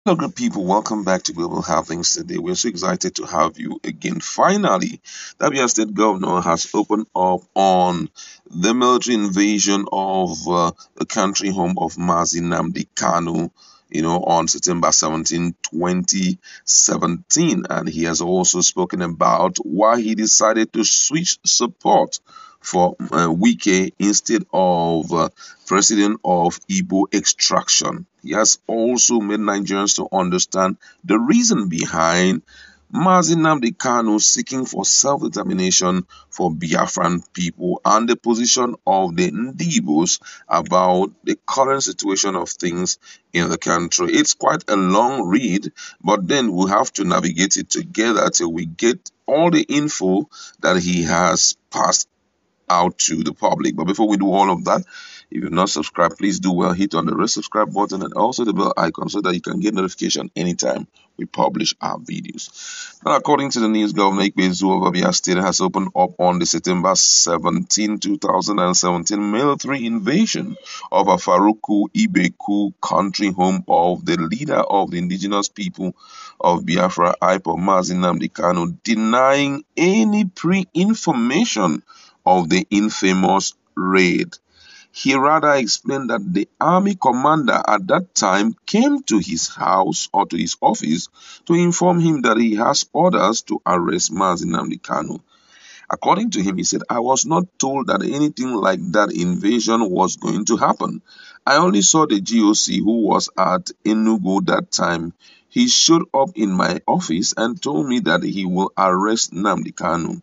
Hello, good people. Welcome back to Global How Things Today. We're so excited to have you again. Finally, the Abia State Governor has opened up on the military invasion of the country home of Nnamdi kanu, on September 17, 2017. And he has also spoken about why he decided to switch support for Wike instead of president of Igbo extraction. He has also made Nigerians to understand the reason behind Nnamdi kanu seeking for self-determination for Biafran people and the position of the Ndibos about the current situation of things in the country. It's quite a long read, but then we have to navigate it together till we get all the info that he has passed out to the public. But before we do all of that, if you've not subscribed, please do well. Hit on the red subscribe button and also the bell icon so that you can get notification anytime we publish our videos. Now, according to the news, Governor Ikpeazu of Abia State has opened up on the September 2017 military invasion of Afaraukwu Ibeku, country home of the leader of the indigenous people of Biafra, Nnamdi kanu, denying any pre-information of the infamous raid. He rather explained that the army commander at that time came to his house or to his office to inform him that he has orders to arrest Nnamdi kanu. According to him, he said, I was not told that anything like that invasion was going to happen. I only saw the GOC who was at Enugu that time. He showed up in my office and told me that he will arrest Nnamdi kanu.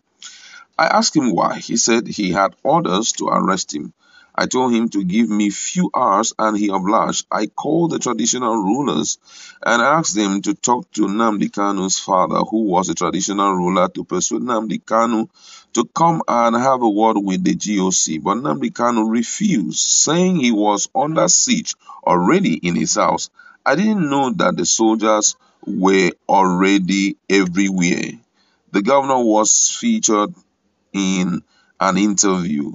I asked him why. He said he had orders to arrest him. I told him to give me few hours and he obliged. I called the traditional rulers and asked them to talk to Nnamdi kanu's father, who was a traditional ruler, to persuade Nnamdi kanu to come and have a word with the GOC. But Nnamdi kanu refused, saying he was under siege already in his house. I didn't know that the soldiers were already everywhere. The governor was featured in an interview.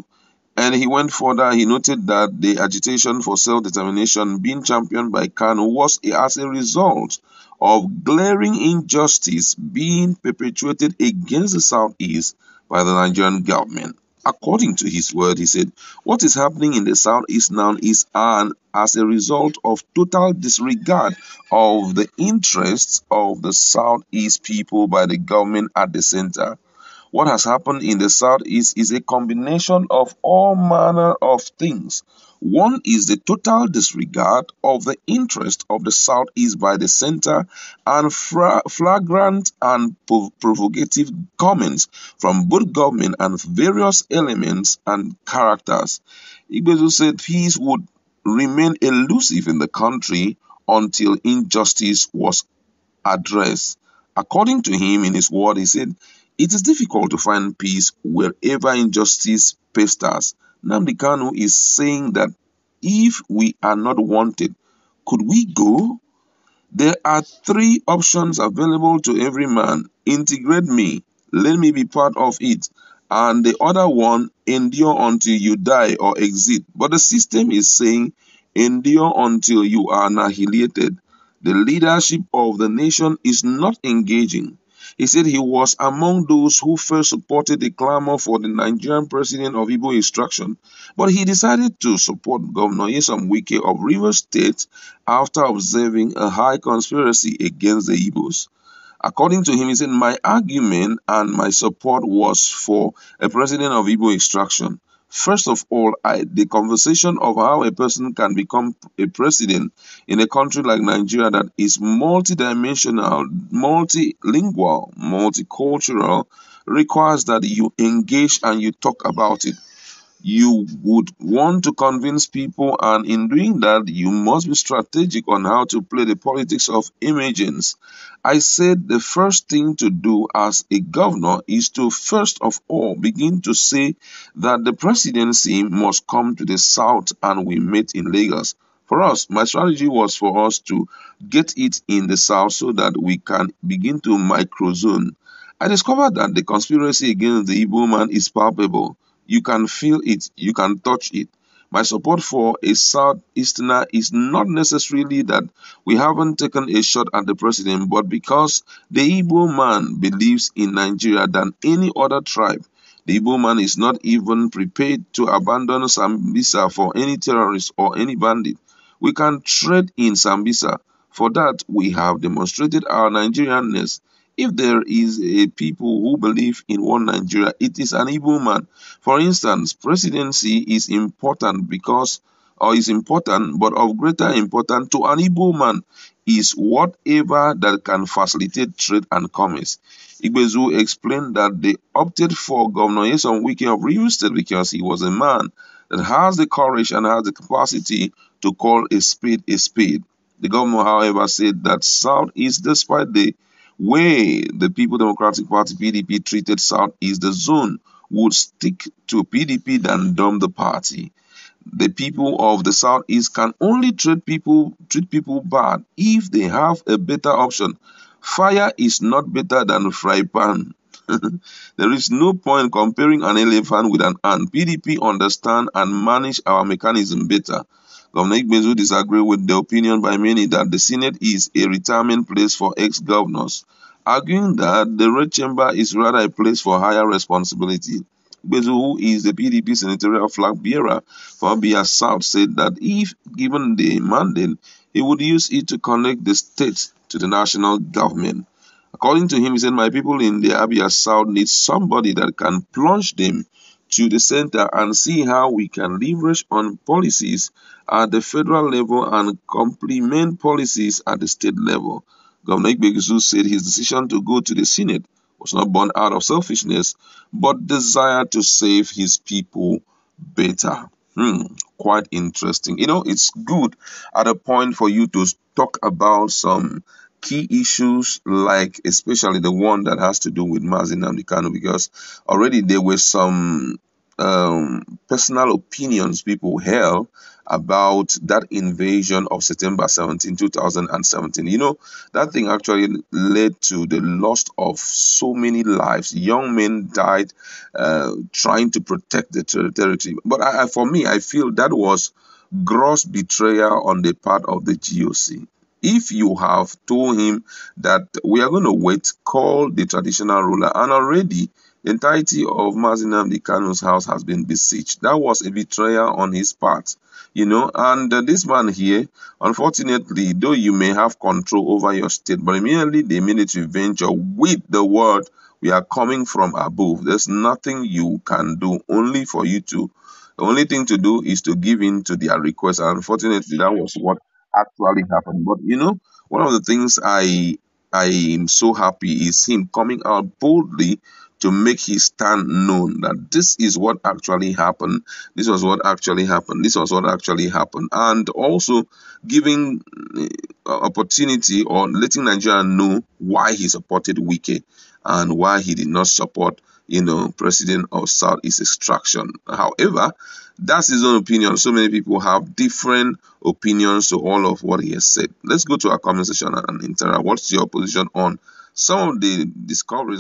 And he went further. He noted that the agitation for self-determination being championed by Kanu was as a result of glaring injustice being perpetrated against the Southeast by the Nigerian government. According to his word, he said, what is happening in the Southeast now is as a result of total disregard of the interests of the Southeast people by the government at the center. What has happened in the Southeast is a combination of all manner of things. One is the total disregard of the interest of the Southeast by the center and flagrant and provocative comments from both government and various elements and characters. Ikpeazu said peace would remain elusive in the country until injustice was addressed. According to him, in his word, he said, it is difficult to find peace wherever injustice pesters. Nnamdi kanu is saying that if we are not wanted, could we go? There are three options available to every man. Integrate me, let me be part of it. And the other one, endure until you die or exit. But the system is saying, endure until you are annihilated. The leadership of the nation is not engaging. He said he was among those who first supported the clamor for the Nigerian president of Igbo extraction, but he decided to support Governor Nyesom Wike of Rivers State after observing a high conspiracy against the Igbos. According to him, he said, my argument and my support was for a president of Igbo extraction. First of all, the conversation of how a person can become a president in a country like Nigeria that is multidimensional, multilingual, multicultural, requires that you engage and you talk about it. You would want to convince people, and in doing that, you must be strategic on how to play the politics of emergence. I said the first thing to do as a governor is to first of all begin to say that the presidency must come to the south and we meet in Lagos. For us, my strategy was for us to get it in the south so that we can begin to microzone. I discovered that the conspiracy against the Igbo man is palpable. You can feel it, you can touch it. My support for a Southeasterner is not necessarily that we haven't taken a shot at the president, but because the Igbo man believes in Nigeria than any other tribe. The Igbo man is not even prepared to abandon Sambisa for any terrorist or any bandit. We can trade in Sambisa. For that, we have demonstrated our Nigerianness. If there is a people who believe in one Nigeria, it is an Igbo man. For instance, presidency is important because, or is important, but of greater importance to an Igbo man is whatever that can facilitate trade and commerce. Ikpeazu explained that they opted for Governor Nyesom Wike of Rivers State because he was a man that has the courage and has the capacity to call a spade a spade. The governor, however, said that Southeast, despite the way the People Democratic Party (PDP) treated Southeast, the zone would stick to PDP than dump the party. The people of the Southeast can only treat people bad if they have a better option. Fire is not better than fry pan. There is no point comparing an elephant with an ant. PDP understand and manage our mechanism better. Governor Ikpeazu disagree with the opinion by many that the Senate is a retirement place for ex-governors, arguing that the Red Chamber is rather a place for higher responsibility. Ikpeazu, who is the PDP senatorial flag bearer for Abia South, said that if given the mandate, he would use it to connect the states to the national government. According to him, he said, my people in the Abia South need somebody that can plunge them to the center and see how we can leverage on policies at the federal level and complement policies at the state level. Governor Ikpeazu said his decision to go to the Senate was not born out of selfishness, but desire to save his people better. Quite interesting. It's good at a point for you to talk about some key issues, like especially the one that has to do with Nnamdi kanu, because already there were some personal opinions people held about that invasion of September 2017. That thing actually led to the loss of so many lives. Young men died trying to protect the territory. But for me, I feel that was gross betrayal on the part of the GOC. If you have told him that we are going to wait, call the traditional ruler, and already the entirety of Nnamdi Kanu's house has been besieged, that was a betrayal on his part. And this man here, unfortunately, though you may have control over your state, but immediately the military venture with the word, we are coming from above. There's nothing you can do, the only thing to do is to give in to their request. And unfortunately, that was what actually happened. But one of the things I am so happy is him coming out boldly to make his stand known that this is what actually happened. This was what actually happened. This was what actually happened. And also giving opportunity or letting Nigeria know why he supported Wike and why he did not support, president of Southeast extraction. However, that's his own opinion. So many people have different opinions to all of what he has said. Let's go to our comment section and interact. What's your position on some of the discoveries